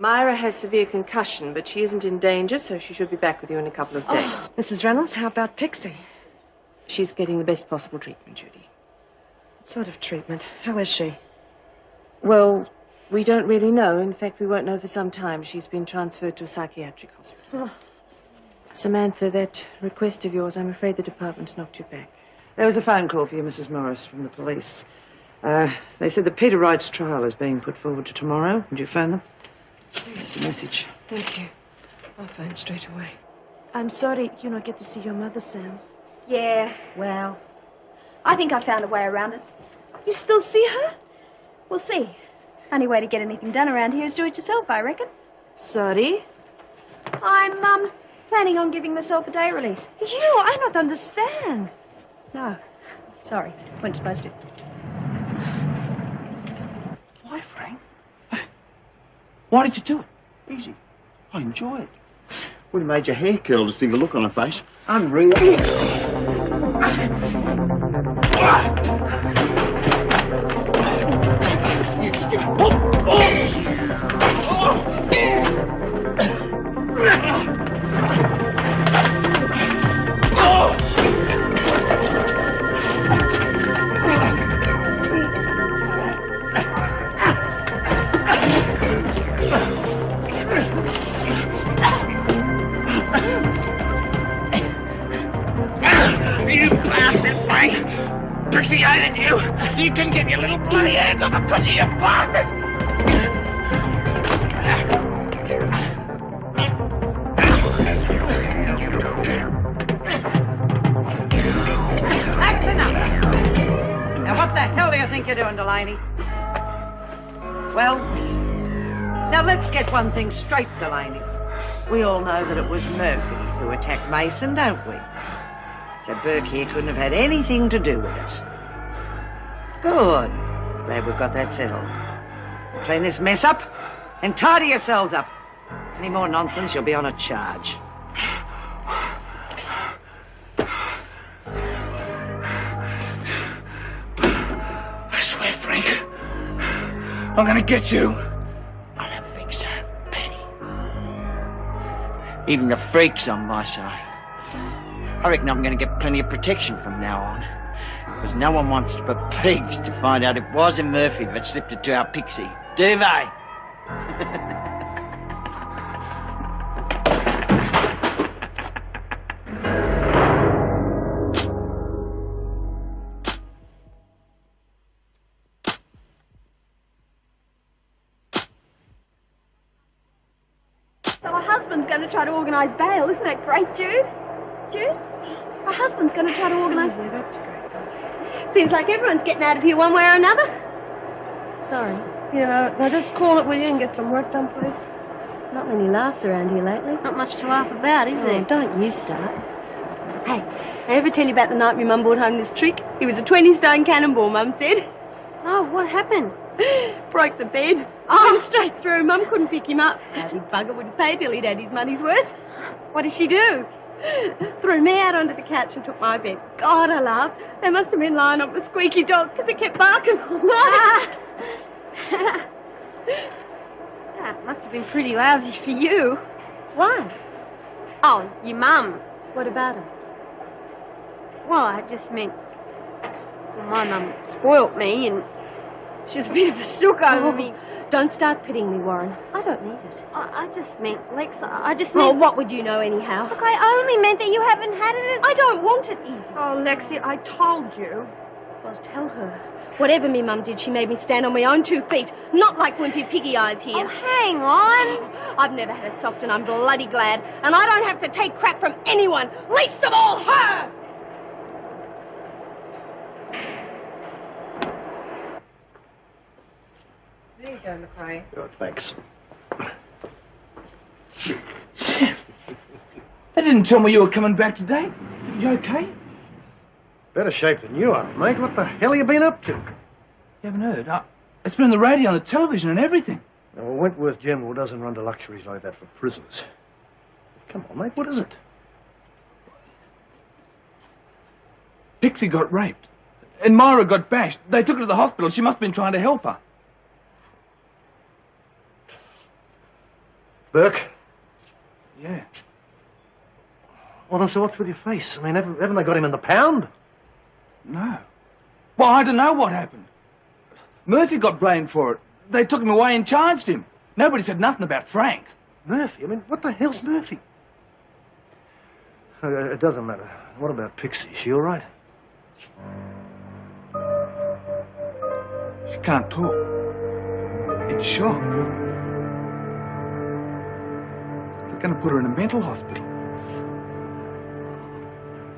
Myra has severe concussion, but she isn't in danger, so she should be back with you in a couple of days. Mrs. Reynolds, how about Pixie? She's getting the best possible treatment, Judy. What sort of treatment? How is she? Well, we don't really know. In fact, we won't know for some time. She's been transferred to a psychiatric hospital. Oh. Samantha, that request of yours, I'm afraid the department's knocked you back. There was a phone call for you, Mrs. Morris, from the police. They said that Peter Wright's trial is being put forward to tomorrow. Would you phone them? Here's a message. Thank you. I'll phone straight away. I'm sorry you don't get to see your mother, Sam. Yeah, well, I think I found a way around it. You still see her? We'll see. Only way to get anything done around here is do it yourself, I reckon. Sorry? I'm, planning on giving myself a day release. I don't understand. No, sorry, weren't supposed to. Why, Frank? Why did you do it? Easy. I enjoy it. Would have made your hair curl to see the look on her face. Unreal. You bastard, Frank! Pixie hated you! You can get your little bloody hands on the pussy, you bastard! That's enough! Now what the hell do you think you're doing, Delaney? Well, now let's get one thing straight, Delaney. We all know that it was Murphy who attacked Mason, don't we? So Burke here couldn't have had anything to do with it. Good. Glad we've got that settled. Clean this mess up and tidy yourselves up. Any more nonsense, you'll be on a charge. I swear, Frank, I'm gonna get you. I don't think so, Penny. Even the freak's on my side. I reckon I'm going to get plenty of protection from now on. Because no one wants but pigs to find out it wasn't Murphy that slipped it to our Pixie. Do they? So her husband's going to try to organise bail. Isn't that great, Jude? Jude? Her husband's going to try to organise... Yeah, that's great. Seems like everyone's getting out of here one way or another. Sorry. Now just call it, will you, and get some work done, please? Not many laughs around here lately. Not much to laugh about, is there? Don't you start. Hey, I ever tell you about the night my mum brought home this trick? It was a 20-stone cannonball, Mum said. Oh, what happened? Broke the bed. Went straight through. Mum couldn't pick him up. Lousy bugger wouldn't pay till he'd had his money's worth. What did she do? Threw me out onto the couch and took my bed. God, I laughed. They must have been lying on my squeaky dog because it kept barking all night. That must have been pretty lousy for you. Why? Oh, your mum. What about her? Well, I just meant... Well, my mum spoilt me and she was a bit of a sook over me. Don't start pitying me, Warren. I don't need it. I just meant, Lex, I just meant... Well, what would you know anyhow? Look, I only meant that you haven't had it as... I don't want it easy. Oh, Lexi, I told you. Well, tell her. Whatever me mum did, she made me stand on my own 2 feet. Not like wimpy piggy eyes here. Oh, hang on. I've never had it soft and I'm bloody glad. And I don't have to take crap from anyone, least of all her! There you go, McRae. Good, thanks. They didn't tell me you were coming back today. You okay? Better shape than you are, mate. What the hell have you been up to? You haven't heard? It's been on the radio, on the television and everything. Now, Wentworth General doesn't run to luxuries like that for prisoners. Come on, mate, what is it? Pixie got raped. And Myra got bashed. They took her to the hospital. She must have been trying to help her. Burke? Yeah. Well, then, so what's with your face? I mean, haven't they got him in the pound? No. Well, I don't know what happened. Murphy got blamed for it. They took him away and charged him. Nobody said nothing about Frank. Murphy? I mean, what the hell's Murphy? It doesn't matter. What about Pixie? Is she all right? She can't talk. It's shock. They're going to put her in a mental hospital.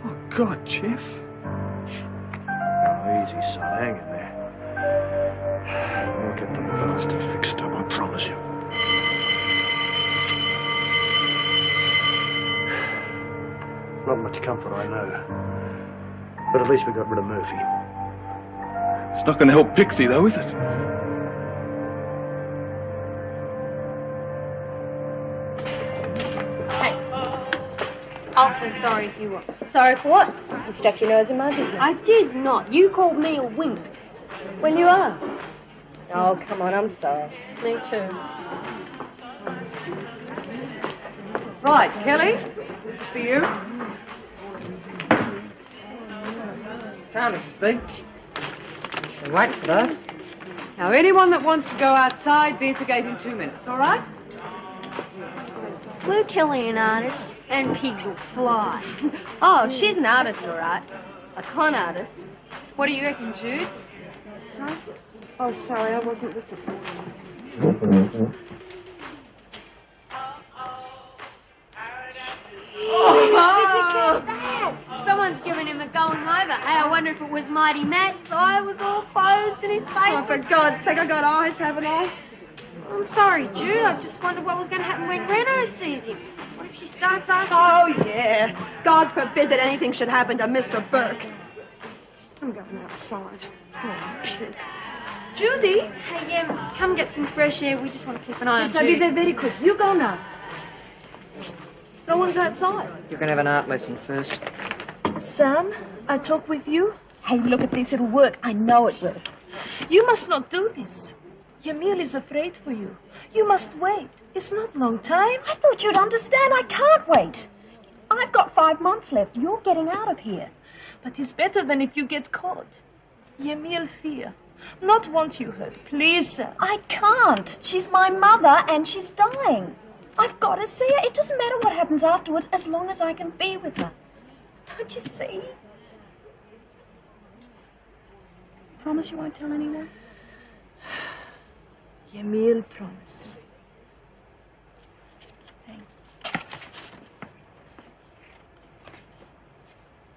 Oh, God, Jeff. Oh, easy, son. Hang in there. We'll get the bastard fixed up, I promise you. Not much comfort, I know. But at least we got rid of Murphy. It's not going to help Pixie, though, is it? Hey. Also sorry if you were. Sorry for what? You stuck your nose in my business. I did not. You called me a wimp. Well, you are. Oh, come on, I'm sorry. Me too. Right, Kelly, this is for you. Time to speak. Been waiting for those. Now, anyone that wants to go outside, be at the gate in 2 minutes, all right? Were Kelly an artist? And pigs will fly. Oh, she's an artist, all right. A con artist. What do you reckon, Jude? Huh? Oh, sorry, I wasn't listening. Did you get that? Someone's giving him a going over. Hey, I wonder if it was Mighty Matt's eye was all closed and his face Oh, for God's sake, I got eyes, haven't I? I'm sorry, Jude. I just wondered what was going to happen when Reno sees him. What if she starts asking... Oh, yeah. God forbid that anything should happen to Mr. Burke. I'm going outside. Oh, kid. Judy! Hey, come get some fresh air. We just want to keep an eye on Yes, I'll be Jude. there very quick. You go now. I want to go outside. You can have an art lesson first. Sam, I talk with you. Hey, look at this. It'll work. I know it will. You must not do this. Yamil is afraid for you. You must wait. It's not long time. I thought you'd understand. I can't wait. I've got 5 months left. You're getting out of here. But it's better than if you get caught. Yamil fear. Not want you hurt. Please, Sam. I can't. She's my mother and she's dying. I've got to see her. It doesn't matter what happens afterwards as long as I can be with her. Don't you see? Promise you won't tell anyone? Yamil, promise. Thanks.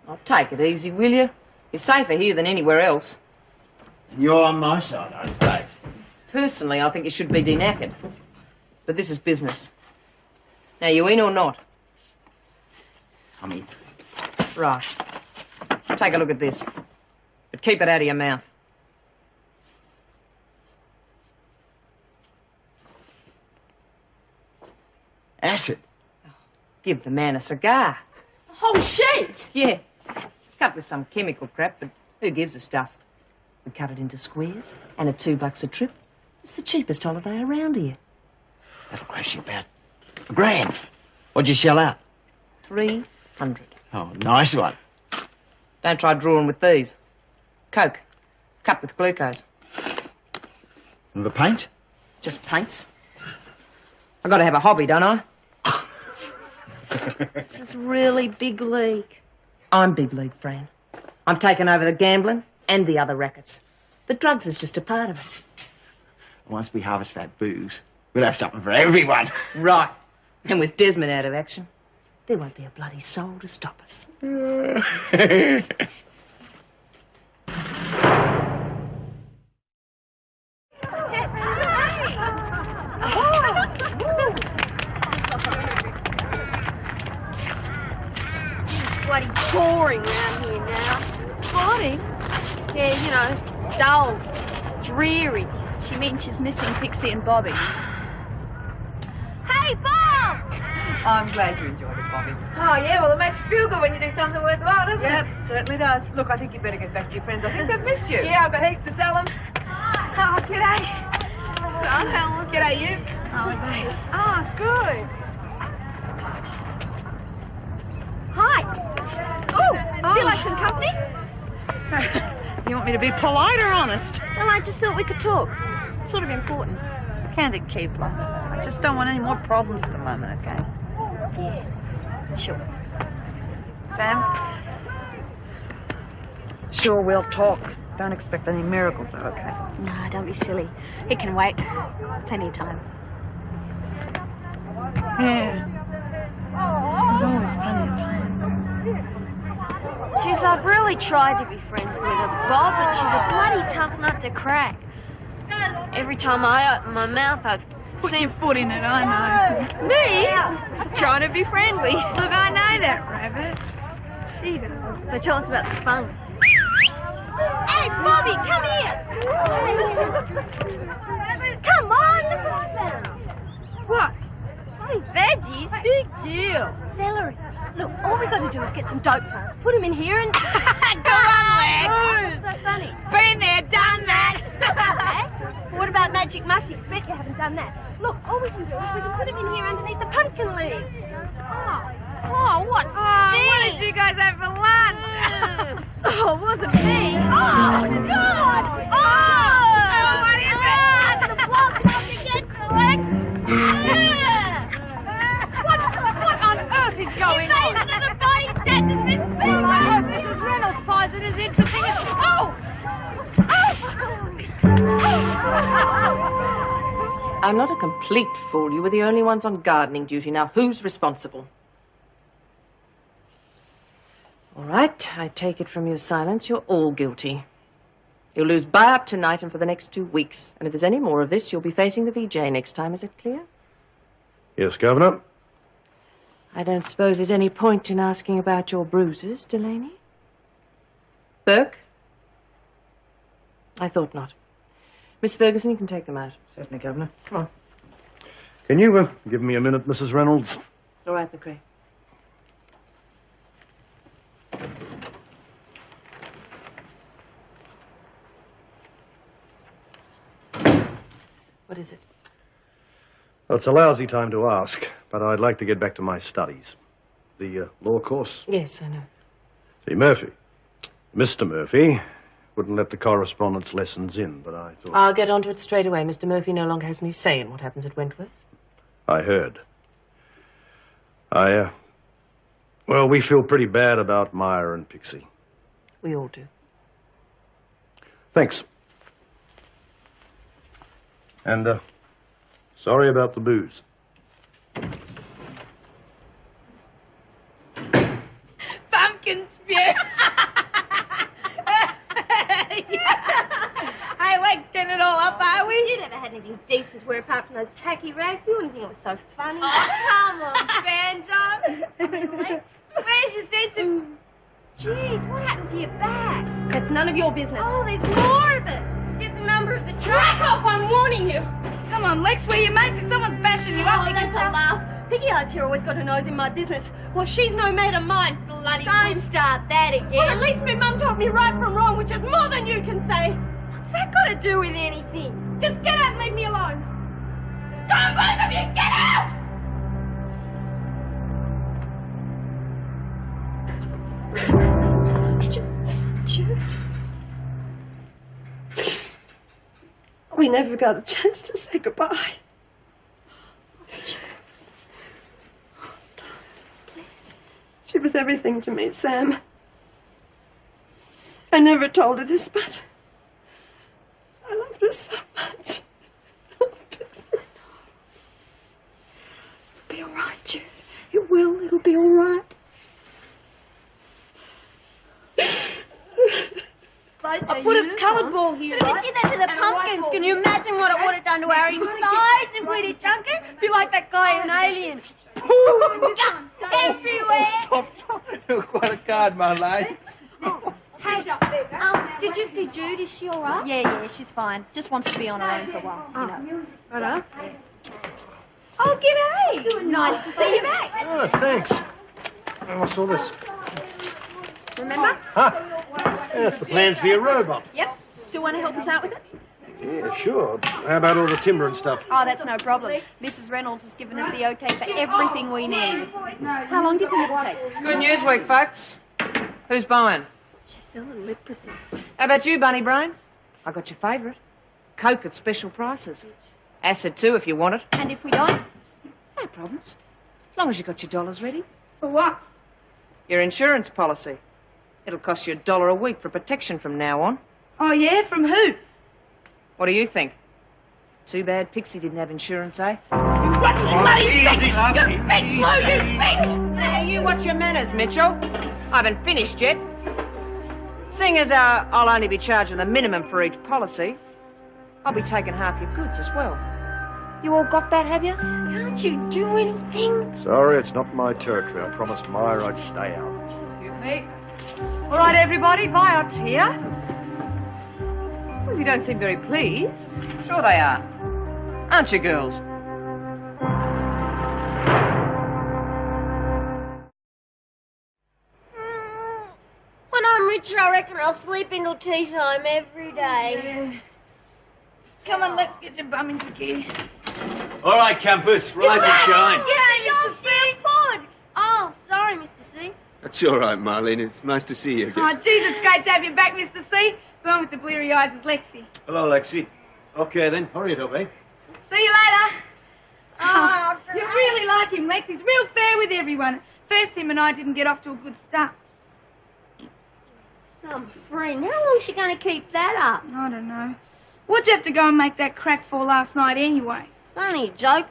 Oh, take it easy, will you? You're safer here than anywhere else. And you're on my side, I suppose. Personally, I think you should be denackered. But this is business. Now, you in or not? I mean, Right. Take a look at this. But keep it out of your mouth. acid. Give the man a cigar. The whole sheet? Yeah. It's cut with some chemical crap, but who gives a stuff? We cut it into squares, and at $2 a trip. It's the cheapest holiday around here. That'll cost you about $1,000. What'd you shell out? 300. Oh, nice one. Don't try drawing with these. Coke. Cut with glucose. And the paint? Just paints. I've got to have a hobby, don't I? This is really big league. I'm big league, Fran. I'm taking over the gambling and the other rackets. The drugs is just a part of it. Once we harvest that booze, we'll have something for everyone. Right. And with Desmond out of action, there won't be a bloody soul to stop us. Bloody boring around here now. Boring? Yeah, you know, dull, dreary. She means she's missing Pixie and Bobby. Hey, Bob! I'm glad you enjoyed it, Bobby. Oh, yeah, well, it makes you feel good when you do something worthwhile, doesn't Yep, certainly does. Look, I think you better get back to your friends. I think they've missed you. it? Yeah, I've got heaps to tell them. Oh, g'day. Son, g'day, you. Oh, thanks. Oh, Oh, good. Hi. Oh, feel like some company? You want me to be polite or honest? Well, I just thought we could talk. It's sort of important. Candid keeper. I just don't want any more problems at the moment, okay? Yeah, sure. Sam? Sure, we'll talk. Don't expect any miracles, though, okay? No, don't be silly. It can wait. Plenty of time. Yeah. There's always plenty of time. Jeez, I've really tried to be friends with her, Bob, but she's a bloody tough nut to crack. Every time I open my mouth, I Put your foot in it, I know. Me? Trying to be friendly. Look, I know that, Rabbit. She doesn't. So tell us about the spunk. Hey, Bobby, come here! Come on! What? Bloody veggies? Big deal. Celery. Look, all we got to do is get some dope plants, put them in here and... Go on, Lex. What's so funny? Been there, done that. What about magic mushrooms? Bet you haven't done that. Look, all we can do is we can put them in here underneath the pumpkin leaves. Oh, what stink. What did you guys have for lunch? Oh, it wasn't me. Oh, God! Oh, what is it? The block off the kitchen, Lex. What on earth is going on? Invasion of the body snatchers, Miss Bill. I hope Mrs. Reynolds finds it as interesting as... I'm not a complete fool. You were the only ones on gardening duty. Now, who's responsible? All right, I take it from your silence you're all guilty. You'll lose buy-up tonight and for the next 2 weeks. And if there's any more of this, you'll be facing the VJ next time. Is it clear? Yes, Governor? I don't suppose there's any point in asking about your bruises, Delaney? Burke? I thought not. Miss Ferguson, you can take them out. Certainly, Governor. Come on. Can you give me a minute, Mrs. Reynolds? All right, McRae. What is it? Well, it's a lousy time to ask, but I'd like to get back to my studies. The law course. Yes, I know. See, Mr. Murphy, wouldn't let the correspondence lessons in, but I thought... I'll get onto it straight away. Mr. Murphy no longer has any say in what happens at Wentworth. I heard. Well, we feel pretty bad about Meyer and Pixie. We all do. Thanks. And, sorry about the booze. Pumpkin spear. Hey, Lex, getting it all up, are we? You never had anything decent to wear apart from those tacky rags. You wouldn't think it was so funny. Oh, come on, Banjo. Lex, where's your sense of... Jeez, what happened to your back? That's none of your business. Oh, there's more of it. Just get the number of the truck. Back off, I'm warning you. Come on, Lex, we're your mates. If someone's bashing you up, Oh, that's a laugh. Piggy Eyes here always got her nose in my business. Well, she's no mate of mine, bloody Don't start that again. Well, at least my mum taught me right from wrong, which is more than you can say. What's that got to do with anything? Just get out and leave me alone. Go on, both of you, get out! Jude. We never got a chance to say goodbye. Please. She was everything to me, Sam. I never told her this, but I loved her so much. It'll be all right, Jude. It will. It'll be all right. I put a coloured ball here, But if right? we did that to the And a pumpkins, white can ball. you imagine what it would have done to our insides if we'd have chunked it? Be like that guy in Alien. Guts everywhere. Stop. You're quite a card, my lady. Hey, did you see Jude? Is she all right? Yeah, she's fine. Just wants to be on her own for a while, you know. Hello. Oh, g'day. Nice to see you back. Oh, thanks. Oh, what's all this? Remember? Huh? Yeah, that's the plans for your robot. Yep. Still want to help us out with it? Yeah, sure. How about all the timber and stuff? Oh, that's no problem. Mrs. Reynolds has given us the okay for everything we need. How long do you think it'll take? It's Good News Week, folks. Who's buying? She's selling leprosy. How about you, Bunny Brain? I got your favourite. Coke at special prices. Acid too, if you want it. And if we don't? No problems. As long as you got your dollars ready. For what? Your insurance policy. It'll cost you $1 a week for protection from now on. Oh, yeah? From who? What do you think? Too bad Pixie didn't have insurance, eh? Easy, love. You bitch, Lou, you bitch! Now, you watch your manners, Mitchell. I haven't finished yet. Seeing as I'll only be charging the minimum for each policy, I'll be taking half your goods as well. You all got that, have you? Can't you do anything? Sorry, it's not my territory. I promised Myra I'd stay out. Excuse me. All right, everybody, buy-ups here. Well, you don't seem very pleased. Sure they are. Aren't you, girls? When I'm richer, I reckon I'll sleep until tea time every day. Come on, let's get your bum into gear. All right, campus, rise and shine. G'day, Mr. C. Pod. Oh, sorry, Mr. C. That's all right, Marlene. It's nice to see you again. Oh, geez, it's great to have you back, Mr. C. The one with the bleary eyes is Lexi. Hello, Lexi. Okay, then. Hurry it up, eh? See you later. Oh, you really like him, Lex. He's real fair with everyone. First, him and I didn't get off to a good start. Some friend. How long's she going to keep that up? I don't know. What'd you have to go and make that crack for last night anyway? It's only a joke.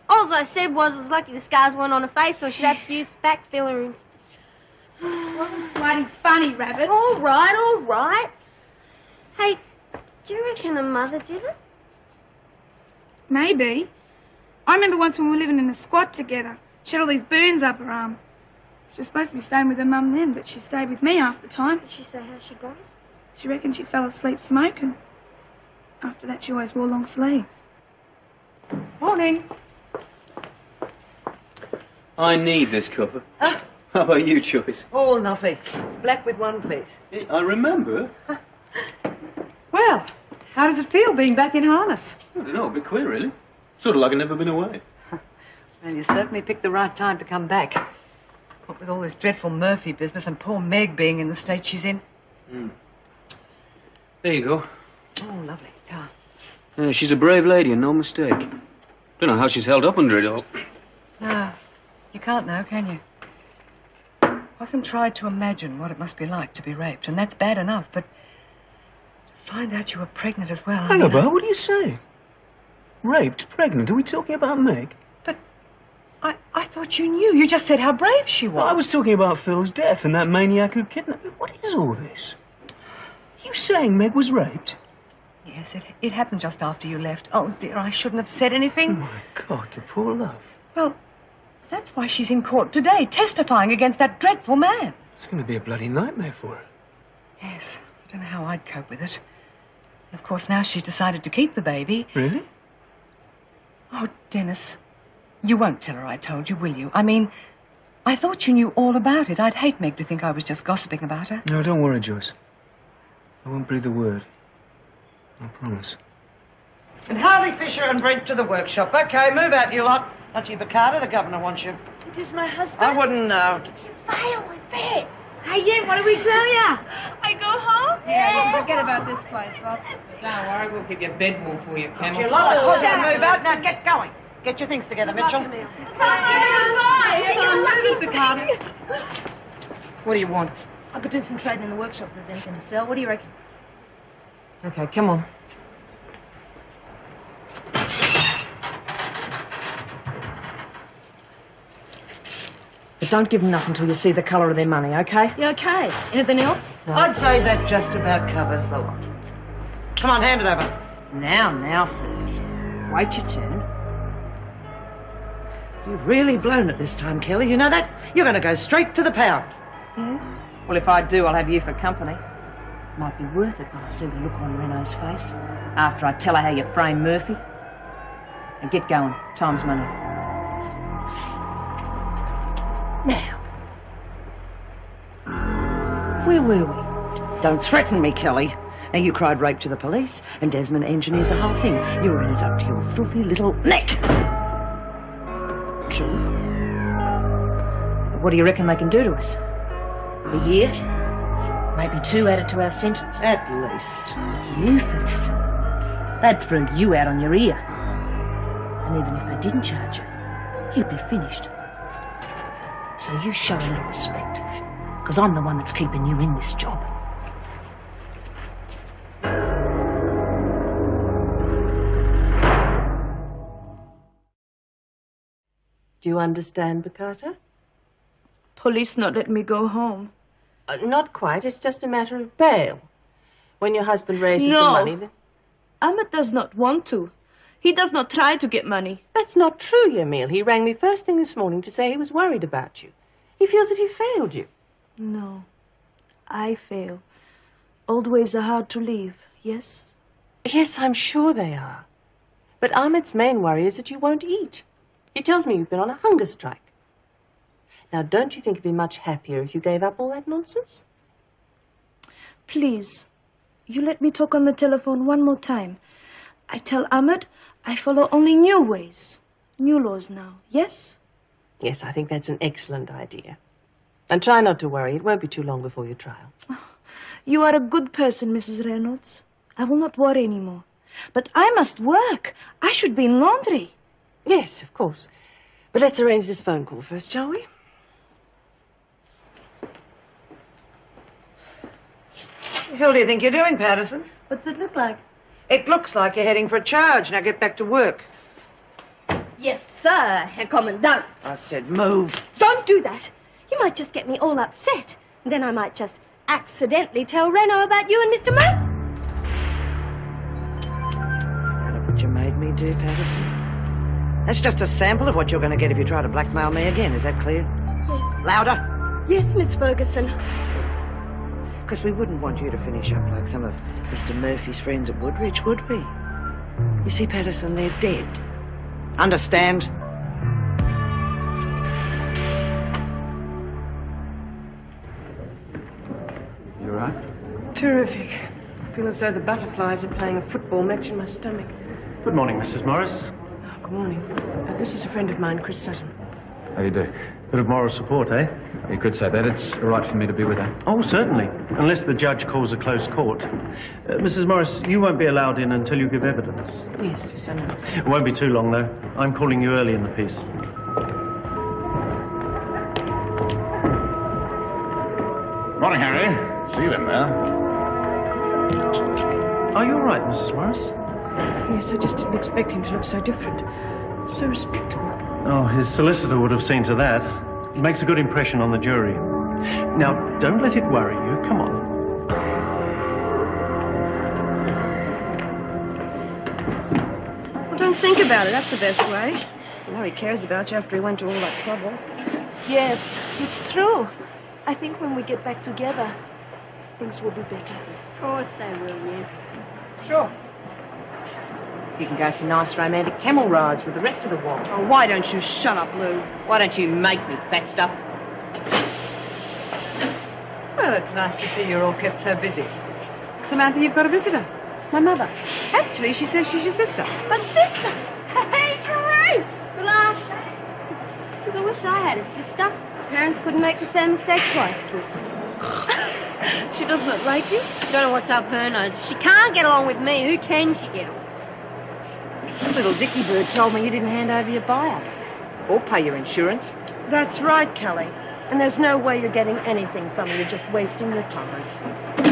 All I said was it was lucky the scars weren't on her face, so she'd have to use spack filler instead. Bloody funny, Rabbit. All right. Hey, do you reckon her mother did it? Maybe. I remember once when we were living in a squat together. She had all these burns up her arm. She was supposed to be staying with her mum then, but she stayed with me half the time. Did she say how she got it? She reckoned she fell asleep smoking. After that, she always wore long sleeves. Morning. I need this cuppa. How about you, Joyce? Oh, lovely. Black with one, please. I remember. Well, how does it feel being back in harness? I don't know, a bit queer, really. Sort of like I've never been away. Well, you certainly picked the right time to come back. What with all this dreadful Murphy business and poor Meg being in the state she's in. There you go. Oh, lovely. Ta. She's a brave lady and no mistake. Don't know how she's held up under it all. No, you can't know, can you? I've often tried to imagine what it must be like to be raped, and that's bad enough, but to find out you were pregnant as well... Hang about, what are you saying? Raped? Pregnant? Are we talking about Meg? But I thought you knew. You just said how brave she was. Well, I was talking about Phil's death and that maniac who kidnapped me. What is all this? You saying Meg was raped? Yes, it happened just after you left. Oh, dear, I shouldn't have said anything. Oh, my God, the poor love. Well, that's why she's in court today, testifying against that dreadful man. It's going to be a bloody nightmare for her. Yes, I don't know how I'd cope with it. And of course, now she's decided to keep the baby. Really? Oh, Dennis, you won't tell her I told you, will you? I mean, I thought you knew all about it. I'd hate Meg to think I was just gossiping about her. No, don't worry, Joyce. I won't breathe a word. I promise. And Harley, Fisher and Brent to the workshop. OK, move out, you lot. Archie Baccardo, the governor wants you. It is my husband. I wouldn't know. It's your veil, I bet. Hey, yeah, what do we tell ya? I go home? Yeah, forget about this place, love. Don't worry, we'll keep your bed warm for you, Camel. You lot are to move out. Now get going. Get your things together, Mitchell. What do you want? I could do some trading in the workshop if there's anything to sell. What do you reckon? Okay, come on. But don't give them nothing until you see the colour of their money, okay? You okay? Anything else? No. I'd say that just about covers the lot. Come on, hand it over. Now, Furs. Wait your turn. You've really blown it this time, Kelly. You know that? You're going to go straight to the pound. Yeah? Well, if I do, I'll have you for company. Might be worth it when I see the look on Renault's face after I tell her how you framed Murphy. And get going. Time's money. Now. Where were we? Don't threaten me, Kelly. Now, you cried rape to the police, and Desmond engineered the whole thing. You're in it up to your filthy little neck. True. But what do you reckon they can do to us? A year? Maybe 2 added to our sentence. At least. You, Phyllis. They'd throw you out on your ear. And even if they didn't charge you, you'd be finished. So you show a little respect, because I'm the one that's keeping you in this job. Do you understand, Bakata? Police not let me go home. Not quite. It's just a matter of bail. When your husband raises the money... Then... Ahmed does not want to. He does not try to get money. That's not true, Yamil. He rang me first thing this morning to say he was worried about you. He feels that he failed you. No. I fail. Old ways are hard to leave, yes? Yes, I'm sure they are. But Ahmed's main worry is that you won't eat. He tells me you've been on a hunger strike. Now, don't you think it'd be much happier if you gave up all that nonsense? Please, you let me talk on the telephone one more time. I tell Ahmed I follow only new ways, new laws now, yes? Yes, I think that's an excellent idea. And try not to worry. It won't be too long before your trial. Oh, you are a good person, Mrs. Reynolds. I will not worry anymore. But I must work. I should be in laundry. Yes, of course. But let's arrange this phone call first, shall we? What the hell do you think you're doing, Patterson? What's it look like? It looks like you're heading for a charge. Now get back to work. Yes, sir, Herr Commandant. I said move. Don't do that. You might just get me all upset. Then I might just accidentally tell Reno about you and Mr. Mo. Look what you made me do, Patterson. That's just a sample of what you're going to get if you try to blackmail me again. Is that clear? Yes. Louder. Yes, Miss Ferguson. Because we wouldn't want you to finish up like some of Mr. Murphy's friends at Woodridge, would we? You see, Patterson, they're dead. Understand? You all right? Terrific. I feel as though the butterflies are playing a football match in my stomach. Good morning, Mrs. Morris. Oh, good morning. This is a friend of mine, Chris Sutton. How do you do? Bit of moral support, eh? You could say that. It's all right for me to be with her. Oh, certainly. Unless the judge calls a close court. Mrs. Morris, you won't be allowed in until you give evidence. Yes, yes, I know. It won't be too long, though. I'm calling you early in the piece. Morning, Harry. See you in there. Are you all right, Mrs. Morris? Yes, I just didn't expect him to look so different. So respectable. Oh, his solicitor would have seen to that. He makes a good impression on the jury. Now, don't let it worry you. Come on. Well, don't think about it. That's the best way. You know he cares about you after he went to all that trouble. Yes, it's true. I think when we get back together, things will be better. Of course they will, yeah. Sure. You can go for nice romantic camel rides with the rest of the world. Oh, why don't you shut up, Lou? Why don't you make me, fat stuff? Well, it's nice to see you're all kept so busy. Samantha, you've got a visitor. My mother. Actually, she says she's your sister. A sister? Hey, great! The last says I wish I had a sister. Parents couldn't make the same mistake twice, kid. She does not like you? Don't know what's up her nose. If she can't get along with me, who can she get on? Little Dicky Bird told me you didn't hand over your buyout. Or pay your insurance. That's right, Kelly. And there's no way you're getting anything from her. You're just wasting your time.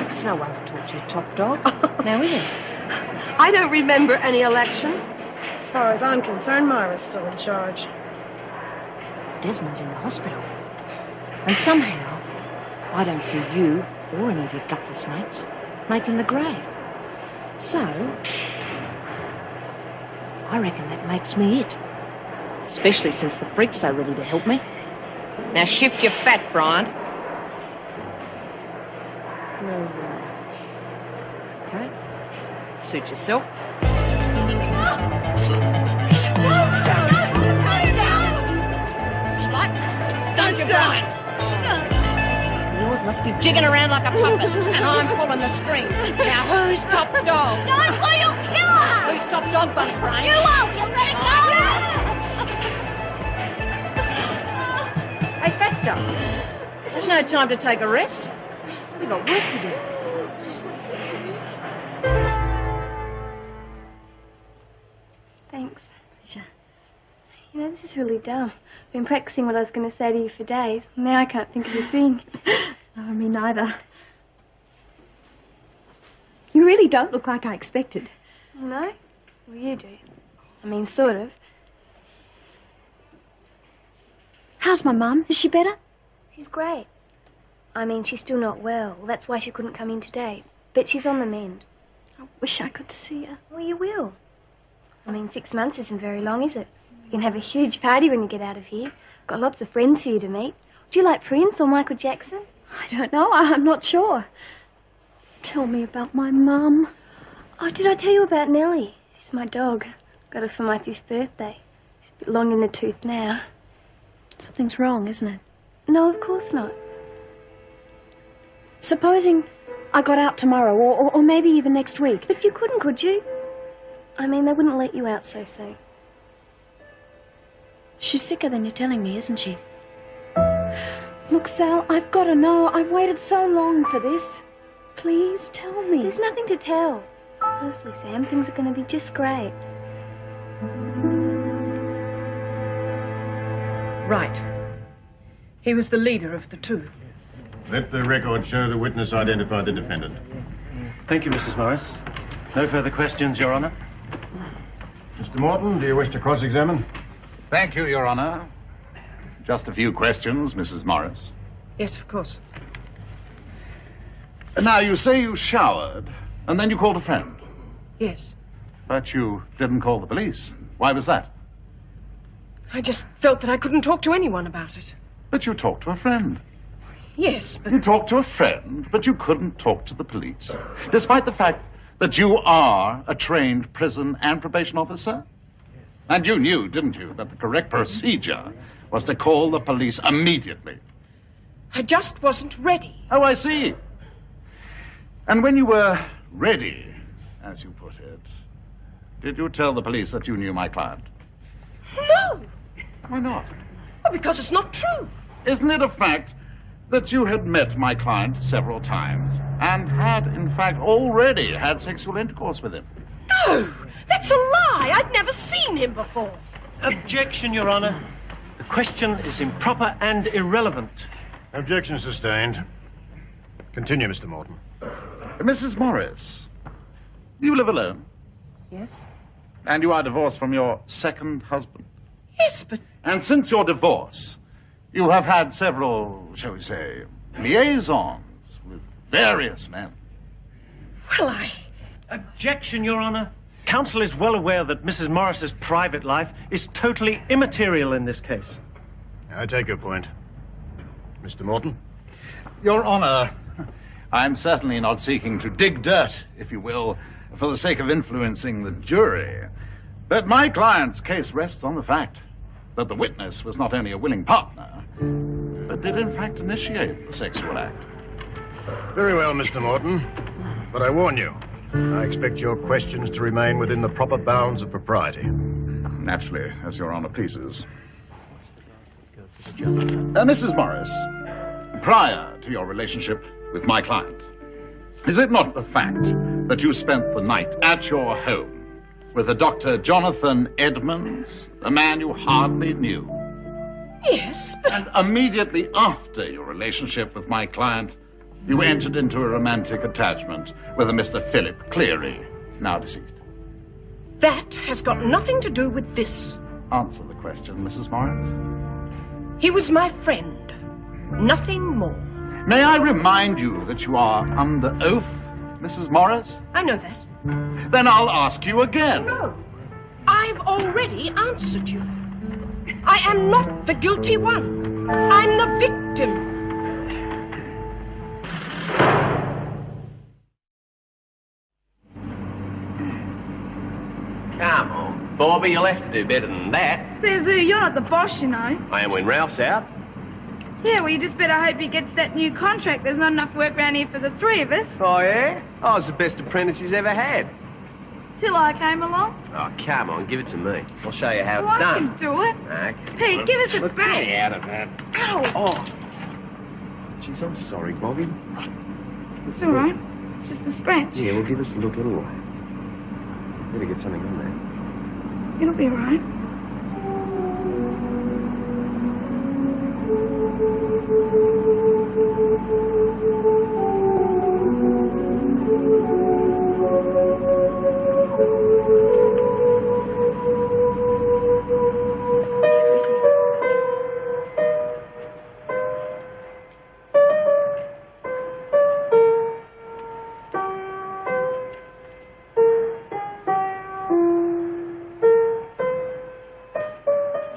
It's no way to talk to your top dog. Now, is it? I don't remember any election. As far as I'm concerned, Myra's still in charge. Desmond's in the hospital. And somehow, I don't see you or any of your gutless mates making the grade. So, I reckon that makes me it. Especially since the freak's so ready to help me. Now shift your fat, Bryant. No. Okay. Suit yourself. Don't you, Bryant? Yours, Must be jigging around like a puppet, and I'm pulling the strings. Now, who's top dog? Don't or you'll kill her! Who's top dog, Bunny Brain? You won't! You'll let it go! Hey, Fat Stuff, this is no time to take a rest. We've got work to do. Thanks. Pleasure. You know, this is really dumb. I've been practicing what I was going to say to you for days. Now I can't think of a thing. No, me neither. You really don't look like I expected. No? Well, you do. I mean, sort of. How's my mum? Is she better? She's great. I mean, she's still not well. That's why she couldn't come in today. But she's on the mend. I wish I could see her. Well, you will. I mean, 6 months isn't very long, is it? You can have a huge party when you get out of here. Got lots of friends for you to meet. Do you like Prince or Michael Jackson? I don't know. I'm not sure. Tell me about my mum. Oh, did I tell you about Nellie? She's my dog. Got her for my 5th birthday. She's a bit long in the tooth now. Something's wrong, isn't it? No, of course not. Supposing I got out tomorrow, or maybe even next week. But you couldn't, could you? I mean, they wouldn't let you out so soon. She's sicker than you're telling me, isn't she? Look, Sal, I've got to know. I've waited so long for this. Please tell me. There's nothing to tell. Honestly, Sam, things are going to be just great. Right. He was the leader of the two. Let the record show the witness identified the defendant. Thank you, Mrs. Morris. No further questions, Your Honor. Mr. Morton, do you wish to cross-examine? Thank you, Your Honor. Just a few questions, Mrs. Morris. Yes, of course. Now, you say you showered, and then you called a friend. Yes. But you didn't call the police. Why was that? I just felt that I couldn't talk to anyone about it. But you talked to a friend. Yes, but... You talked to a friend, but you couldn't talk to the police, despite the fact that you are a trained prison and probation officer. And you knew, didn't you, that the correct procedure was to call the police immediately. I just wasn't ready. Oh, I see. And when you were ready, as you put it, did you tell the police that you knew my client? No! Why not? Well, because it's not true. Isn't it a fact that you had met my client several times and had, in fact, already had sexual intercourse with him? No! That's a lie! I'd never seen him before. Objection, Your Honor. The question is improper and irrelevant. Objection sustained. Continue, Mr. Morton. Mrs. Morris, you live alone? Yes. And you are divorced from your second husband? Yes, but... And since your divorce, you have had several, shall we say, liaisons with various men. Well, I... Objection, Your Honor. Counsel is well aware that Mrs. Morris's private life is totally immaterial in this case. I take your point. Mr. Morton? Your Honor, I'm certainly not seeking to dig dirt, if you will, for the sake of influencing the jury. But my client's case rests on the fact that the witness was not only a willing partner, but did in fact initiate the sexual act. Very well, Mr. Morton. But I warn you, I expect your questions to remain within the proper bounds of propriety. Naturally, as Your Honor pleases. Mrs. Morris, prior to your relationship with my client, is it not the fact that you spent the night at your home with a Dr. Jonathan Edmonds, a man you hardly knew? Yes, but... And immediately after your relationship with my client, you entered into a romantic attachment with a Mr. Philip Cleary, now deceased. That has got nothing to do with this. Answer the question, Mrs. Morris. He was my friend. Nothing more. May I remind you that you are under oath, Mrs. Morris? I know that. Then I'll ask you again. No. I've already answered you. I am not the guilty one. I'm the victim. Come on, Bobby, you'll have to do better than that. Says who? You're not the boss, you know. I am when Ralph's out. Yeah, well, you just better hope he gets that new contract. There's not enough work around here for the three of us. Oh, yeah? I was the best apprentice he's ever had. Till I came along. Oh, come on, give it to me. I'll show you how Well, it's I done. can do it. Ah, come Pete, on. give us it Look, back. Get out of that. Ow! Oh. Jeez, I'm sorry, Bobby. It's all right. It's just a scratch. Yeah, well, give us a look anyway. Better get something on there. It'll be all right.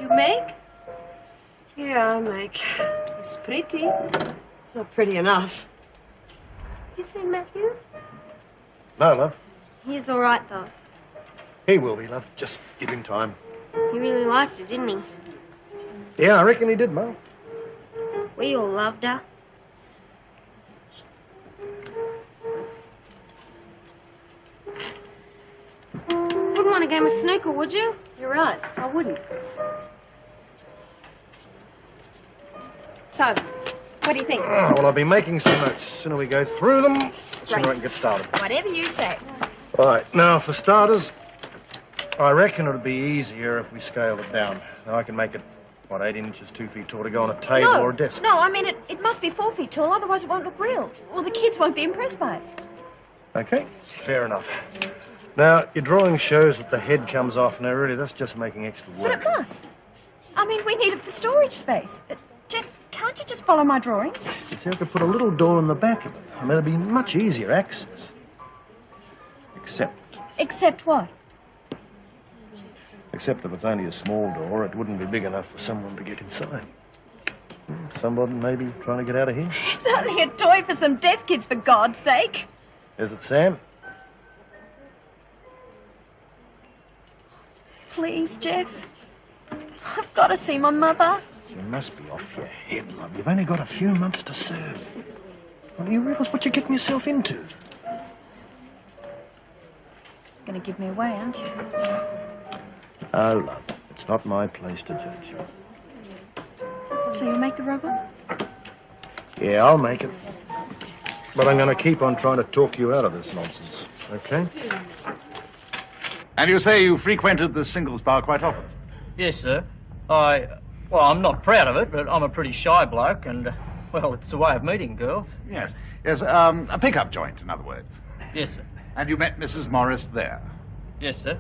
You make? Yeah, I make. It's pretty. It's not pretty enough. Did you see Matthew? No, love. He's all right, though. He will be, love. Just give him time. He really liked her, didn't he? Yeah, I reckon he did, Mum. We all loved her. Wouldn't want a game of snooker, would you? You're right. I wouldn't. So, what do you think? Well, I've been making some notes. The sooner we go through them, the sooner Right. I can get started. Whatever you say. Right, now for starters, I reckon it'd be easier if we scaled it down. Now I can make it, what, 18 inches, 2 feet tall to go on a table or a desk. No, I mean, it must be 4 feet tall, otherwise it won't look real. Or the kids won't be impressed by it. Okay, fair enough. Now, your drawing shows that the head comes off. Now, really, that's just making extra But work. it must. I mean, we need it for storage space. Jeff, can't you just follow my drawings? You see, I could put a little door in the back of it. I mean, it'd be much easier access. Except what? Except if it's only a small door, it wouldn't be big enough for someone to get inside. Someone maybe trying to get out of here? It's only a toy for some deaf kids, for God's sake. Is it, Sam? Please, Jeff. I've got to see my mother. You must be off your head, love. You've only got a few months to serve. Well, you realise what you're getting yourself into? Going to give me away, aren't you? Oh, love, it's not my place to judge you. So you'll make the robot? Yeah, I'll make it. But I'm going to keep on trying to talk you out of this nonsense, okay? And you say you frequented the singles bar quite often? Yes, sir. Well, I'm not proud of it, but I'm a pretty shy bloke, and, well, it's a way of meeting girls. Yes. Yes, a pickup joint, in other words. Yes, sir. And you met Mrs. Morris there? Yes, sir.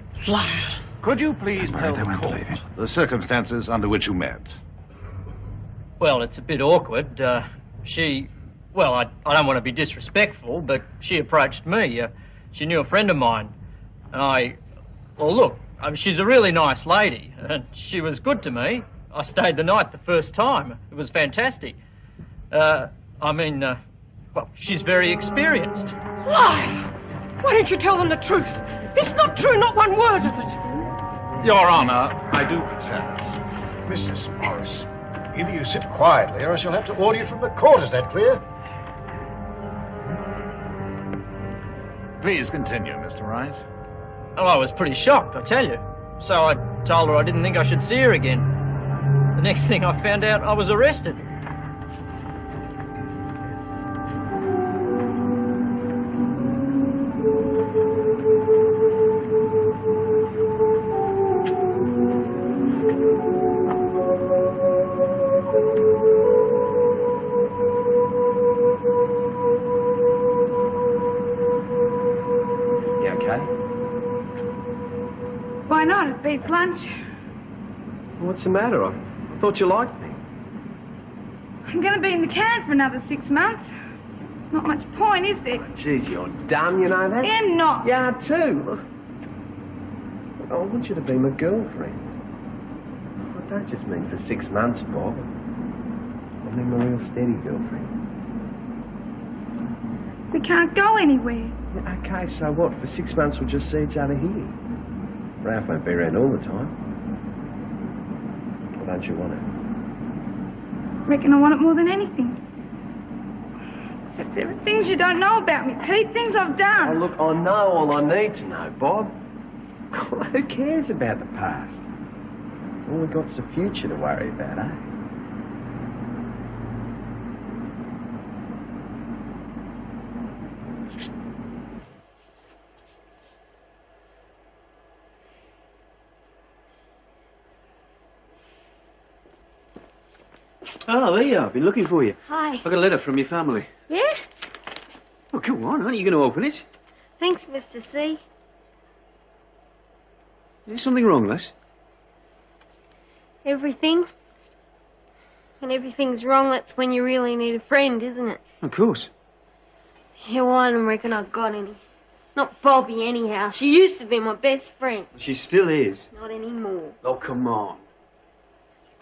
Could you please tell the court the circumstances under which you met? Well, it's a bit awkward. Well, I don't want to be disrespectful, but she approached me. She knew a friend of mine. And well, look, she's a really nice lady, and she was good to me. I stayed the night the first time. It was fantastic. Well, she's very experienced. Lie! Why don't you tell them the truth? It's not true, not one word of it. Your Honor, I do protest. Mrs. Morris, either you sit quietly or I shall have to order you from the court. Is that clear? Please continue, Mr. Wright. Oh, I was pretty shocked, I tell you. So I told her I didn't think I should see her again. The next thing I found out, I was arrested. You okay? Why not? It beats lunch. What's the matter? I thought you liked me. I'm going to be in the can for another 6 months. There's not much point, is there? Jeez, you're dumb, you know that? I am not. You are too. I want you to be my girlfriend. I don't just mean for 6 months, Bob. I mean my real steady girlfriend. We can't go anywhere. Yeah, okay, so what? For 6 months we'll just see each other here. Ralph won't be around all the time. Or don't you want it? reckon I want it more than anything. Except there are things you don't know about me, Pete. Things I've done. Oh, look, I know all I need to know, Bob. Who cares about the past? All we got's the future to worry about, eh? Oh, there you are. I've been looking for you. Hi. I got a letter from your family. Yeah? Oh, come on. Aren't you going to open it? Thanks, Mr. C. Is something wrong, Les? Everything. When everything's wrong, that's when you really need a friend, isn't it? Of course. Yeah, well, I don't reckon I've got any. Not Bobby, anyhow. She used to be my best friend. She still is. Not anymore. Oh, come on.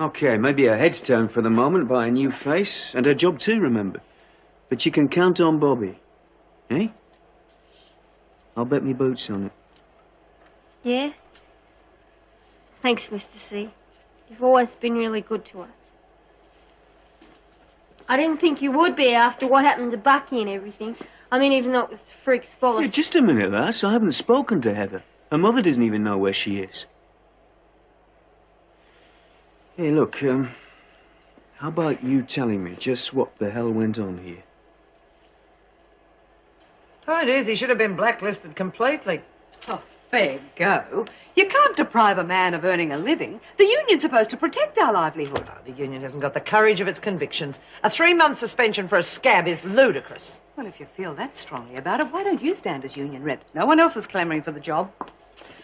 Okay, maybe her head's turned for the moment by a new face, and her job too, remember. But you can count on Bobby. Eh? I'll bet me boots on it. Yeah? Thanks, Mr. C. You've always been really good to us. I didn't think you would be after what happened to Bucky and everything. I mean, even though it was the freak's fault. Yeah, just a minute, lass. I haven't spoken to Heather. Her mother doesn't even know where she is. Hey, look, how about you telling me just what the hell went on here? Point is, he should have been blacklisted completely. Oh, fair go. You can't deprive a man of earning a living. The union's supposed to protect our livelihood. Oh, the union hasn't got the courage of its convictions. A 3-month suspension for a scab is ludicrous. Well, if you feel that strongly about it, why don't you stand as union rep? No one else is clamouring for the job.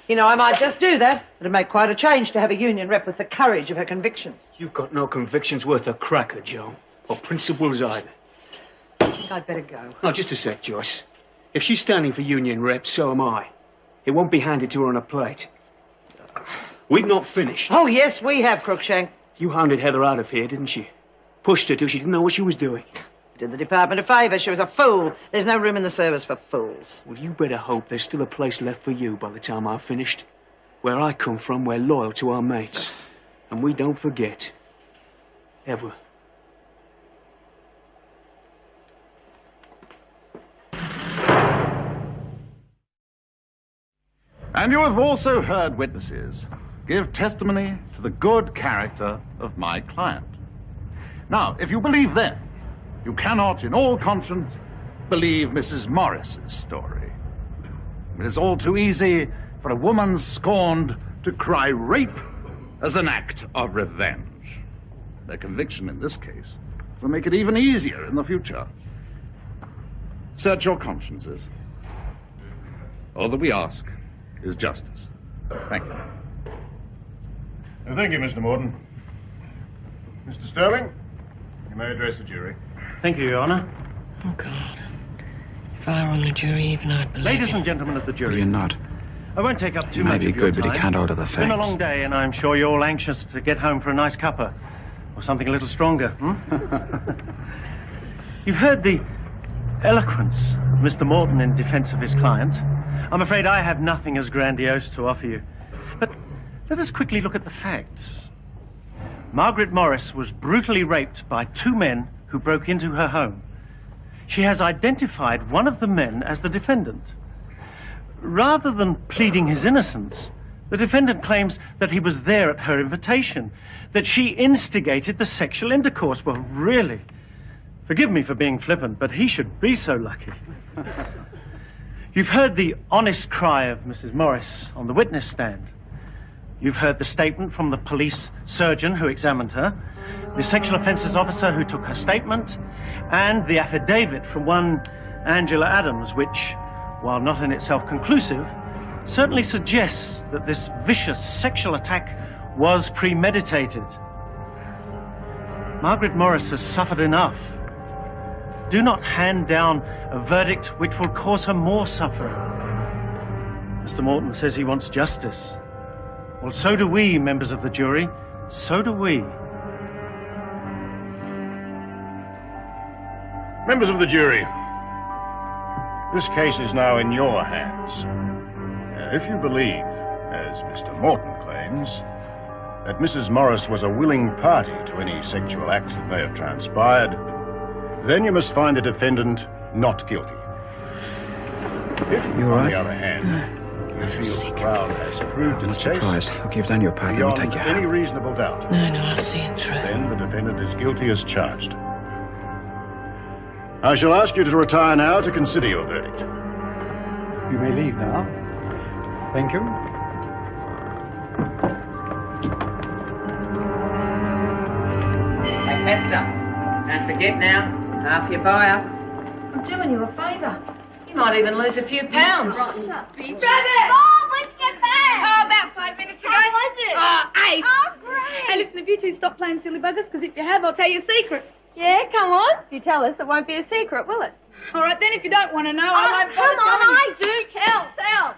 You know, I might just do that. It'd make quite a change to have a union rep with the courage of her convictions. You've got no convictions worth a cracker, Joe. Or principles either. I think I'd better go. Oh, just a sec, Joyce. If she's standing for union rep, so am I. It won't be handed to her on a plate. We've not finished. Oh, yes, we have, Crookshank. You hounded Heather out of here, didn't you? Pushed her till she didn't know what she was doing. Did the department a favour. She was a fool. There's no room in the service for fools. Well, you better hope there's still a place left for you by the time I've finished. Where I come from, we're loyal to our mates. And we don't forget. Ever. And you have also heard witnesses give testimony to the good character of my client. Now, if you believe them, you cannot, in all conscience, believe Mrs. Morris's story. It is all too easy for a woman scorned to cry rape as an act of revenge. Their conviction in this case will make it even easier in the future. Search your consciences. All that we ask is justice. Thank you. Thank you, Mr. Morton. Mr. Sterling, you may address the jury. Thank you, Your Honour. Oh, God. If I were on the jury, even I'd believe Ladies you. and gentlemen of the jury. You're not. I won't take up too He may much be of your good, time. but he can't alter the It's been a facts. long day, and I'm sure you're all anxious to get home for a nice cuppa. Or something a little stronger, You've heard the eloquence of Mr. Morton in defence of his client. I'm afraid I have nothing as grandiose to offer you. But let us quickly look at the facts. Margaret Morris was brutally raped by 2 men who broke into her home. She has identified one of the men as the defendant. Rather than pleading his innocence, the defendant claims that he was there at her invitation, that she instigated the sexual intercourse. Well, really, forgive me for being flippant, but he should be so lucky. You've heard the honest cry of Mrs. Morris on the witness stand. You've heard the statement from the police surgeon who examined her, the sexual offences officer who took her statement, and the affidavit from one Angela Adams, which, while not in itself conclusive, certainly suggests that this vicious sexual attack was premeditated. Margaret Morris has suffered enough. Do not hand down a verdict which will cause her more suffering. Mr. Morton says he wants justice. Well, so do we, members of the jury. So do we. Members of the jury, this case is now in your hands. If you believe, as Mr. Morton claims, that Mrs. Morris was a willing party to any sexual acts that may have transpired, then you must find the defendant not guilty. If, on the other hand, you feel the Crown has proved its case Okay, you've done your part. Let me beyond take you any home. reasonable doubt, No, I'll see it through. then the defendant is guilty as charged. I shall ask you to retire now to consider your verdict. You may leave now. Thank you. Hey, Petster, don't forget now, half your buy-up. I'm doing you a favour. You might even lose a few pounds. Rabbit! Oh, when'd you get back? Oh, about 5 minutes ago. How was it? Oh, ace. Oh, great. Hey, listen, if you two stop playing silly buggers, because if you have, I'll tell you a secret. Yeah, come on. If you tell us, it won't be a secret, will it? All right, then, if you don't want to know, Oh, I won't come bother on, telling I do. Tell.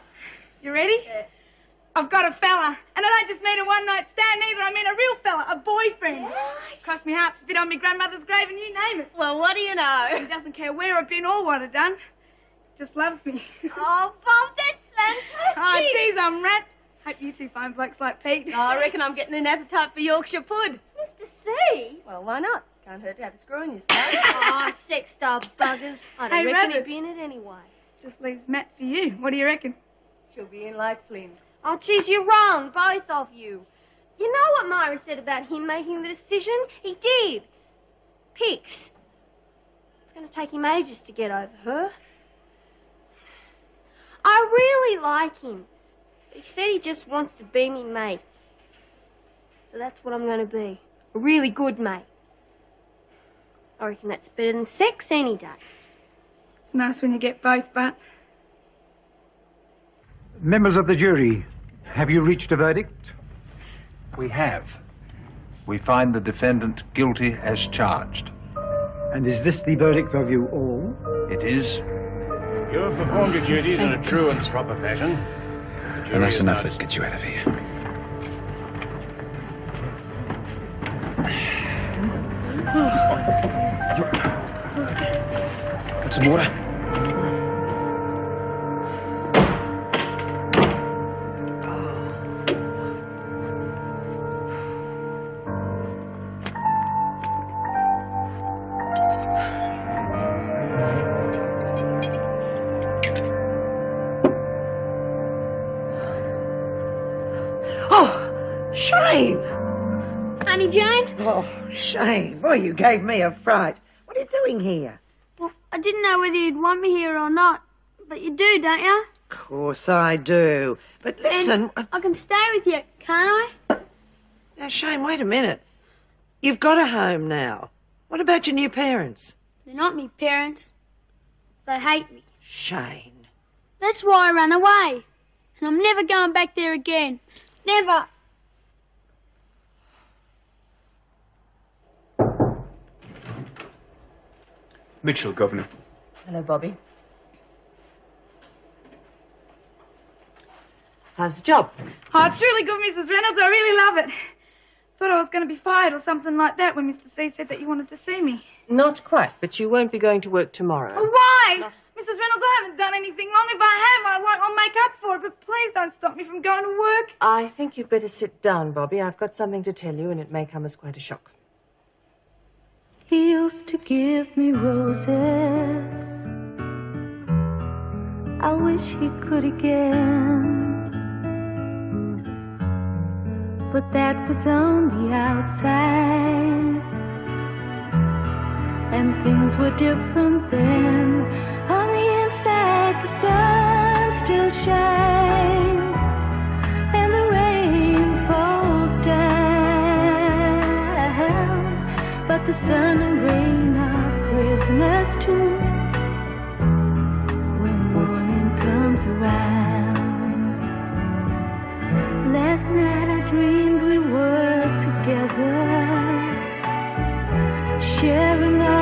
You ready? Yeah. I've got a fella. And I don't just mean a one-night stand either. I mean a real fella, a boyfriend. Yes. Cross me heart, spit on me grandmother's grave, and you name it. Well, what do you know? He doesn't care where I've been or what I've done. Just loves me. Oh, Bob, that's fantastic. Oh, geez, I'm wrapped. Hope you two find blokes like Pete. Oh, I reckon I'm getting an appetite for Yorkshire pud. Mr. C? Well, why not? Can't hurt to have a screw in your skull. Oh, sex star buggers. I don't Hey, reckon Rabbit. he'd be in it anyway. Just leaves Matt for you. What do you reckon? She'll be in like Flynn. Oh, geez, you're wrong, both of you. You know what Myra said about him making the decision? He did. Pics. It's going to take him ages to get over her. I really like him. He said he just wants to be me mate. So that's what I'm going to be. A really good mate. I reckon that's better than sex any day. It's nice when you get both, but... Members of the jury, have you reached a verdict? We have. We find the defendant guilty as charged. And is this the verdict of you all? It is. You have performed your duties in a true and proper fashion. The jury Enough's is enough. now Let's get you out of here. Got some water? Oh, Shane! Honey Jane? Oh, Shane, boy, you gave me a fright. What are you doing here? Well, I didn't know whether you'd want me here or not. But you do, don't you? Of course I do. But listen... I can stay with you, can't I? Now, Shane, wait a minute. You've got a home now. What about your new parents? They're not me parents. They hate me. Shane. That's why I ran away. And I'm never going back there again. Never. Mitchell, Governor. Hello, Bobby. How's the job? Oh, it's really good, Mrs. Reynolds. I really love it. Thought I was going to be fired or something like that when Mr. C said that you wanted to see me. Not quite, but you won't be going to work tomorrow. Oh, why? Mrs. Reynolds, I haven't done anything wrong. If I have, I'll make up for it. But please don't stop me from going to work. I think you'd better sit down, Bobby. I've got something to tell you, and it may come as quite a shock. He used to give me roses. I wish he could again. But that was on the outside, and things were different then. On the inside, the sun still shines, and the rain falls down. But the sun and rain are prisoners too when morning comes around. Last night I dreamed we were together, sharing our